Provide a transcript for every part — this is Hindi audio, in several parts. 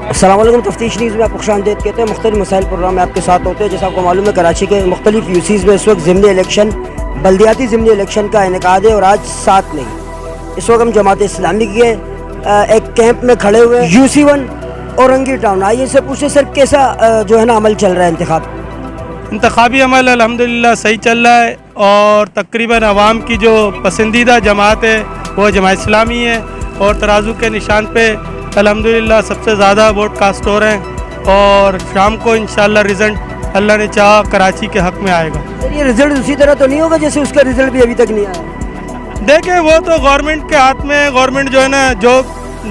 अस्सलाम वालेकुम। तफ्तीश न्यूज़ में आपको खुशामदीद कहते हैं। मुख्तलिफ मसाइल प्रोग्राम में आपके साथ होते हैं। जैसा आपको मालूम है, कराची के मुख्तलिफ यूसीज़ में इस वक्त ज़िमनी इलेक्शन, बल्दियाती ज़िमनी इलेक्शन का इनेकाद है और आज 7 मई। इस वक्त हम जमात इस्लामी के एक कैंप में खड़े हुए UC1 औरंगी टाउन। आइए इनसे पूछे सर, कैसा जो है ना अमल चल रहा है इंतखाबी अमल अल्हम्दुलिल्लाह सही चल रहा है और तकरीबन आवाम की जो पसंदीदा जमात है वो जमात इस्लामी है और तराजू के निशान पे अल्हम्दुलिल्लाह सबसे ज़्यादा वोट कास्ट हो रहे हैं और शाम को इंशाल्लाह रिज़ल्ट अल्लाह ने चाहा कराची के हक़ में आएगा। सर ये रिज़ल्ट उसी तरह तो नहीं होगा जैसे उसका रिज़ल्ट भी अभी तक नहीं आया? देखें, वो तो गवर्नमेंट के हाथ में है। गवर्नमेंट जो है ना, जो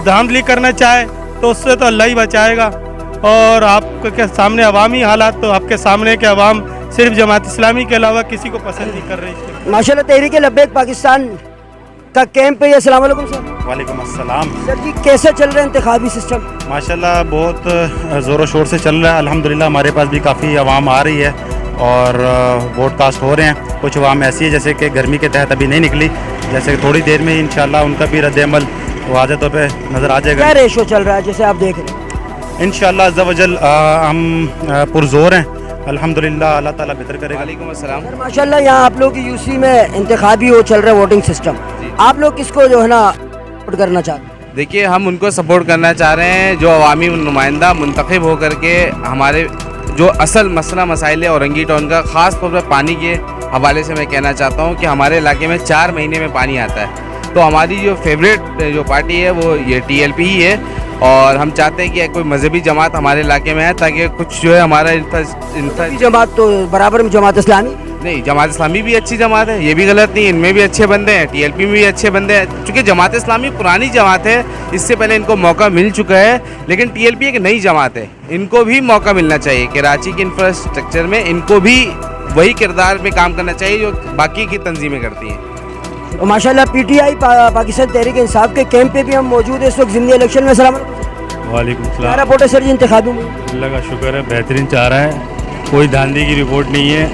धांधली करना चाहे तो उससे तो अल्लाह ही बचाएगा। और आपके सामने अवामी हालात तो आपके सामने के अवाम सिर्फ जमात इस्लामी के अलावा किसी को पसंद नहीं कर रही। माशाल्लाह तहरीक लब्बैक पाकिस्तान का कैंप है। अस्सलाम वालेकुम सर। वालेकुम अस्सलाम। सर जी कैसे चल रहा है इंतखाबी सिस्टम? माशाल्लाह बहुत ज़ोरों शोर से चल रहा है। अल्हम्दुलिल्लाह हमारे पास भी काफ़ी आवाम आ रही है और वोट कास्ट हो रहे हैं। कुछ आवाम ऐसी है जैसे कि गर्मी के तहत अभी नहीं निकली, जैसे थोड़ी देर में इंशाल्लाह उनका भी रद्द-ए-अमल वाज़ेह तौर पे नज़र आ जाएगा। क्या रेशो चल रहा है जैसे आप देख रहे हैं? इंशाल्लाह अज़्ज़ा वजल हम पुरज़ोर हैं। अल्हम्दुलिल्लाह अल्लाह ताला बेहतर करेगा। वालेकुम अस्सलाम। सर माशाल्लाह यहाँ आप लोग की यूसी में इंतखाबी वो चल रहा है वोटिंग सिस्टम, आप लोग किसको जो है ना वोट करना चाहते हैं? देखिए, हम उनको सपोर्ट करना चाह रहे हैं जो अवामी नुमाइंदा मुंतखब होकर के हमारे जो असल मसला मसाइल है औरंगी टाउन का, ख़ास तौर पर पानी के हवाले से मैं कहना चाहता हूँ कि हमारे इलाके में 4 महीने में पानी आता है। तो हमारी जो फेवरेट जो पार्टी है वो ये TLP ही है और हम चाहते हैं कि कोई मजहबी जमात हमारे इलाके में है ताकि कुछ जो है हमारा जमात तो बराबर में जमात इस्लामी नहीं, जमात इस्लामी भी अच्छी जमात है, ये भी गलत नहीं, इनमें भी अच्छे बंदे हैं, TLP में भी अच्छे बंदे हैं। चूँकि जमात इस्लामी पुरानी जमात है, इससे पहले इनको मौका मिल चुका है, लेकिन TLP एक नई जमात है, इनको भी मौका मिलना चाहिए। कराची के इंफ्रास्ट्रक्चर में इनको भी वही किरदार में काम करना चाहिए जो बाकी की तंजीमें करती हैं। तो माशाल्लाह PTI पाकिस्तान तहरीक इंसाफ के कैंप पे भी हम मौजूद है इस वक्त ज़िमनी इलेक्शन में। सलाम वालेकुम क्या सलाम। रिपोर्ट है सर जी इंतखाबी में? अल्लाह का शुक्र है, बेहतरीन जा रहा है, कोई धांधली की रिपोर्ट नहीं है,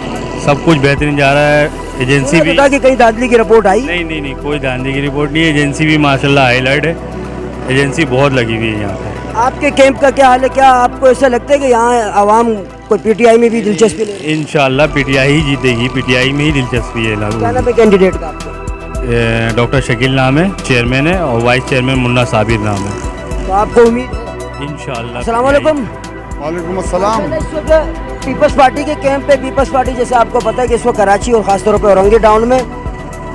सब कुछ बेहतरीन जा रहा है। एजेंसी भी कि कहीं धांधली की रिपोर्ट आई? नहीं, कोई धांधली की रिपोर्ट नहीं है। एजेंसी भी माशाल्लाह हाईलाइट है, एजेंसी बहुत लगी हुई है यहाँ पे। आपके कैंप का क्या हाल है? क्या आपको ऐसा लगता है कि यहाँ आवाम कोई PTI में भी दिलचस्पी ले रही है? इंशाल्लाह PTI ही जीतेगी, PTI में ही दिलचस्पी है। क्या नाम है कैंडिडेट का आपका? डॉक्टर शकील नाम है, चेयरमैन है, और वाइस चेयरमैन मुन्ना साबिर नाम है। तो आपको उम्मीद है? इंशाल्लाह। अस्सलाम वालेकुम। वालेकुम अस्सलाम। इस वक्त पीपल्स पार्टी के कैंप पे पीपल्स पार्टी जैसे आपको पता है कि इस वक्त कराची और ख़ासतौर पर औरंगी टाउन में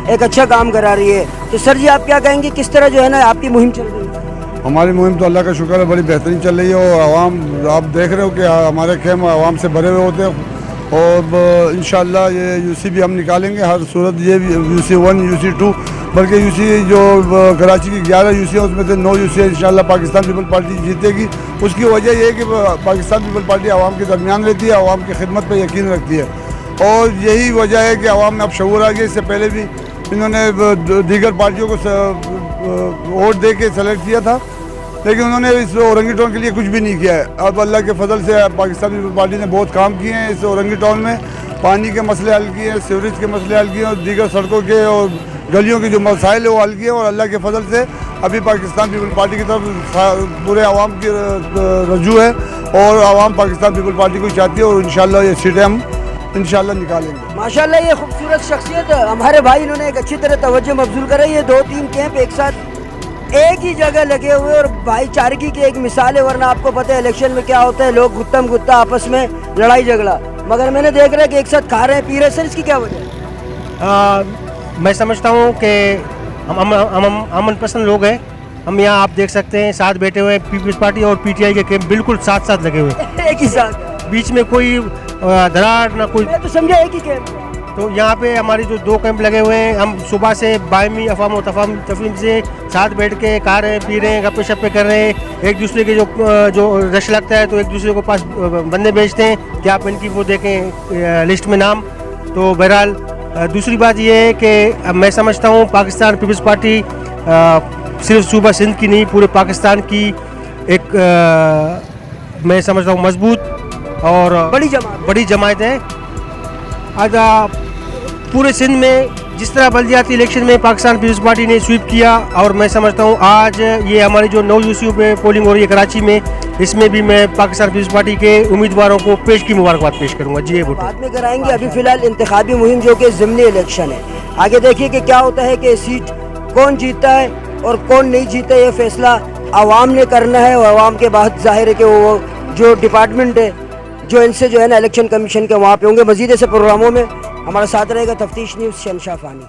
एक अच्छा काम करा रही है। तो सर जी आप क्या कहेंगे, किस तरह जो है ना आपकी मुहिम चल रही है? हमारी मुहिम तो अल्लाह का शुक्र है बड़ी बेहतरीन चल रही है और आवाम आप देख रहे हो कि हमारे कैंप आवाम से भरे हुए होते हैं और इंशाल्लाह ये UC भी हम निकालेंगे हर सूरत। ये UC1 UC2 बल्कि UC जो कराची की 11 UC है उसमें से 9 UC है इंशाल्लाह पाकिस्तान पीपल पार्टी जीतेगी। उसकी वजह ये है कि पाकिस्तान पीपल पार्टी आवाम के दरमियान रहती है, आवाम की खिदमत पर यकीन रखती है और यही वजह है कि आवाम में अब शऊर आ गया। इससे पहले भी इन्होंने दीगर पार्टियों को वोट दे के सेलेक्ट किया था, लेकिन उन्होंने इस औरंगी टाउन के लिए कुछ भी नहीं किया है। अब अल्लाह के फजल से पाकिस्तान पीपल पार्टी ने बहुत काम किए हैं इस औरंगी टाउन में। पानी के मसले हल किए हैं, सीवरेज के मसले हल किए हैं और दीगर सड़कों के और गलियों के जो मसाइल है वो हल किए हैं और अल्लाह के फजल से अभी पाकिस्तान पीपल पार्टी की तरफ पूरे आवाम की रजू है और आवाम पाकिस्तान पीपल पार्टी को चाहती है और इंशाल्लाह ये सीटें हम इंशाल्लाह निकालेंगे। माशाल्लाह ये खूबसूरत शख्सियत हमारे भाई, इन्होंने एक अच्छी तरह तवज्जो मबजूल कराई है। 2-3 कैंप एक साथ एक ही जगह लगे हुए और भाईचारगी की एक मिसाल है। वरना आपको पता है इलेक्शन में क्या होता है, लोग गुत्तम गुत्ता आपस में लड़ाई झगड़ा, मगर मैंने देख रहा है कि एक साथ खा रहे हैं पी रहे। सर इसकी क्या वजह है? मैं समझता हूँ कि हम अमन पसंद लोग हैं। हम यहाँ आप देख सकते हैं साथ बैठे हुए पीपल्स पार्टी और PTI के कैंप बिल्कुल साथ साथ लगे हुए एक ही साथ, बीच में कोई दरार ना कोई। मैं तो समझा एक ही कैंप। तो यहाँ पे हमारे जो 2 कैंप लगे हुए हैं, हम सुबह से बायमी अफाम और तफहीम से साथ बैठ के खा रहे हैं, पी रहे हैं, गप्पे शप्पे कर रहे हैं। एक दूसरे के जो रश लगता है तो एक दूसरे को पास बंदे भेजते हैं कि आप इनकी वो देखें लिस्ट में नाम। तो बहरहाल दूसरी बात ये है कि मैं समझता हूँ पाकिस्तान पीपल्स पार्टी सिर्फ सूबा सिंध की नहीं, पूरे पाकिस्तान की एक मैं समझता हूँ मजबूत और बड़ी जमात है। आज पूरे सिंध में जिस तरह बल्दियाती इलेक्शन में पाकिस्तान पीपल्स पार्टी ने स्वीप किया और मैं समझता हूँ आज ये हमारी जो 9 यूसीओ पे पोलिंग हो रही है कराची में, इसमें भी मैं पाकिस्तान पीपल्स पार्टी के उम्मीदवारों को पेश की मुबारकबाद पेश करूँगा। जी भुट्टो। बाद में कराएंगे। अभी फिलहाल इंतखाबी मुहिम जो कि ज़िमनी इलेक्शन है, आगे देखिए कि क्या होता है कि सीट कौन जीतता है और कौन नहीं जीता, ये फैसला आवाम ने करना है। और आवाम के बाद जाहिर है कि वो जो डिपार्टमेंट है जो इनसे जो है ना इलेक्शन कमीशन के वहाँ पे होंगे। मज़ीद ऐसे प्रोग्रामों में हमारा साथ रहेगा। तफ्तीश न्यूज़ शहनशाह फ़ानी।